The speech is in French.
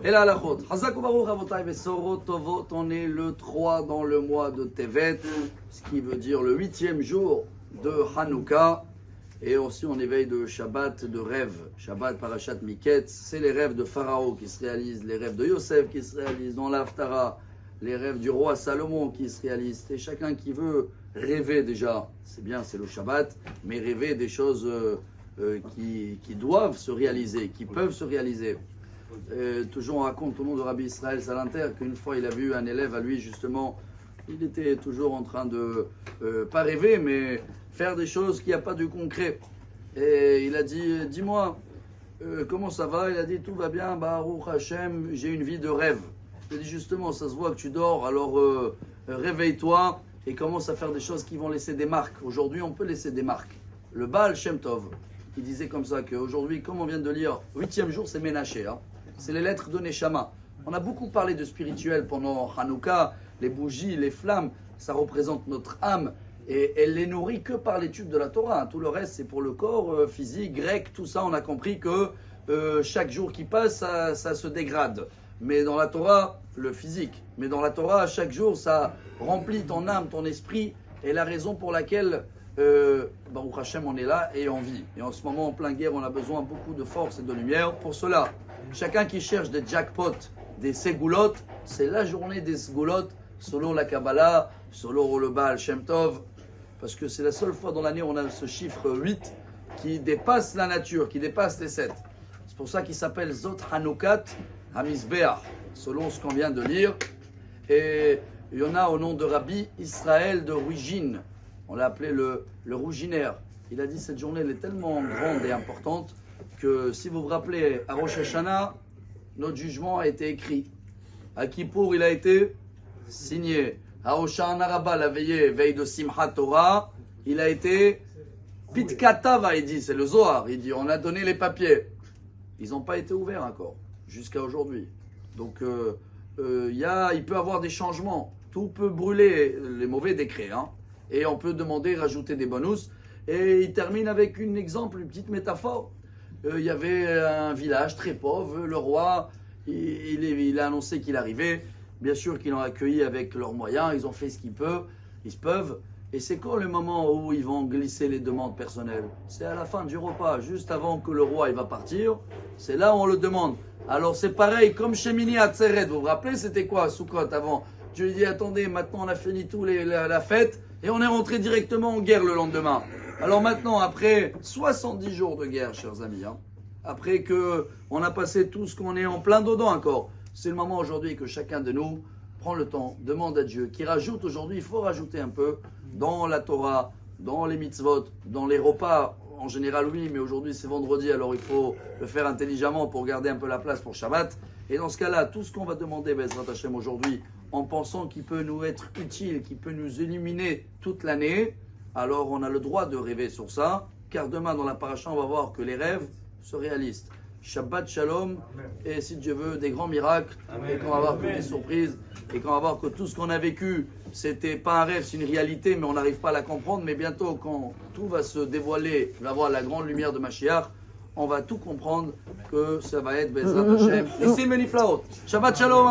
Et là, la chôte. Hazak Baruch Avotai Besorot Tovot, on est le 3 dans le mois de Tevet, ce qui veut dire le 8e jour de Hanouka. Et aussi on éveille de Shabbat de rêve. Shabbat Parashat Miketz, c'est les rêves de Pharaon qui se réalisent, les rêves de Yosef qui se réalisent dans l'Haftara, les rêves du roi Salomon qui se réalisent. Et chacun qui veut rêver déjà, c'est bien, c'est le Shabbat, mais rêver des choses qui doivent se réaliser, qui peuvent se réaliser. Toujours on raconte au nom de Rabbi Israël Salanter qu'une fois il a vu un élève à lui justement, il était toujours en train de, pas rêver, mais faire des choses qui n'y a pas de concret. Et il a dit, dis-moi, comment ça va? Il a dit, tout va bien, Baruch Hashem, j'ai une vie de rêve. Il a dit, justement, ça se voit que tu dors, alors réveille-toi et commence à faire des choses qui vont laisser des marques. Aujourd'hui, on peut laisser des marques. Le Baal Shem Tov, il disait comme ça qu'aujourd'hui, comme on vient de lire, 8e jour, c'est Ménaché, hein. C'est les lettres de Neshama. On a beaucoup parlé de spirituel pendant Hanouka, les bougies, les flammes, ça représente notre âme. Et elle les nourrit que par l'étude de la Torah. Tout le reste, c'est pour le corps physique, grec, tout ça. On a compris que chaque jour qui passe, ça se dégrade. Mais dans la Torah, le physique. Mais dans la Torah, chaque jour, ça remplit ton âme, ton esprit. Et la raison pour laquelle, Baruch Hashem, on est là et on vit. Et en ce moment, en pleine guerre, on a besoin beaucoup de force et de lumière. Pour cela, chacun qui cherche des jackpots, des ségoulottes, c'est la journée des ségoulottes, selon la Kabbalah, selon le Baal Shem Tov. Parce que c'est la seule fois dans l'année où on a ce chiffre 8 qui dépasse la nature, qui dépasse les 7. C'est pour ça qu'il s'appelle Zot Hanoukat Hamizbeach, selon ce qu'on vient de lire. Et il y en a au nom de Rabbi Israël de Rougine. On l'a appelé le rouginaire. Il a dit cette journée elle est tellement grande et importante que si vous vous rappelez, à Rosh Hashanah, notre jugement a été écrit. À Kippour, il a été signé. À Hoshana Rabbah, la veille de Simchat Torah, il a été Pitkatava, il dit, c'est le Zohar, il dit, on a donné les papiers. Ils n'ont pas été ouverts encore, jusqu'à aujourd'hui. Donc, il peut y avoir des changements. Tout peut brûler, les mauvais décrets. Hein. Et on peut demander, rajouter des bonus. Et il termine avec un exemple, une petite métaphore. Il y avait un village très pauvre, le roi, il a annoncé qu'il arrivait. Bien sûr qu'ils l'ont accueilli avec leurs moyens, ils ont fait ce qu'ils peuvent. Et c'est quand le moment où ils vont glisser les demandes personnelles? C'est à la fin du repas, juste avant que le roi il va partir. C'est là où on le demande. Alors c'est pareil, comme chez Mini Atzeret, vous vous rappelez c'était quoi Soukot avant? Je lui dis attendez, maintenant on a fini la fête et on est rentré directement en guerre le lendemain. Alors maintenant, après 70 jours de guerre, chers amis, hein, après qu'on a passé tout ce qu'on est en plein dedans encore, c'est le moment aujourd'hui que chacun de nous prend le temps, demande à Dieu, qui rajoute aujourd'hui, il faut rajouter un peu dans la Torah, dans les mitzvot, dans les repas, en général oui, mais aujourd'hui c'est vendredi, alors il faut le faire intelligemment pour garder un peu la place pour Shabbat. Et dans ce cas-là, tout ce qu'on va demander, Bezrat Hashem, aujourd'hui, en pensant qu'il peut nous être utile, qu'il peut nous illuminer toute l'année, alors on a le droit de rêver sur ça, car demain dans la paracha, on va voir que les rêves se réalisent. Shabbat Shalom, et si Dieu veut, des grands miracles, Amen. Et qu'on va voir que des surprises, et qu'on va voir que tout ce qu'on a vécu, c'était pas un rêve, c'est une réalité, mais on n'arrive pas à la comprendre. Mais bientôt, quand tout va se dévoiler, on va voir la grande lumière de Mashiach, on va tout comprendre que ça va être Bezrat Hashem. Et c'est Meniflaot. Shabbat Shalom.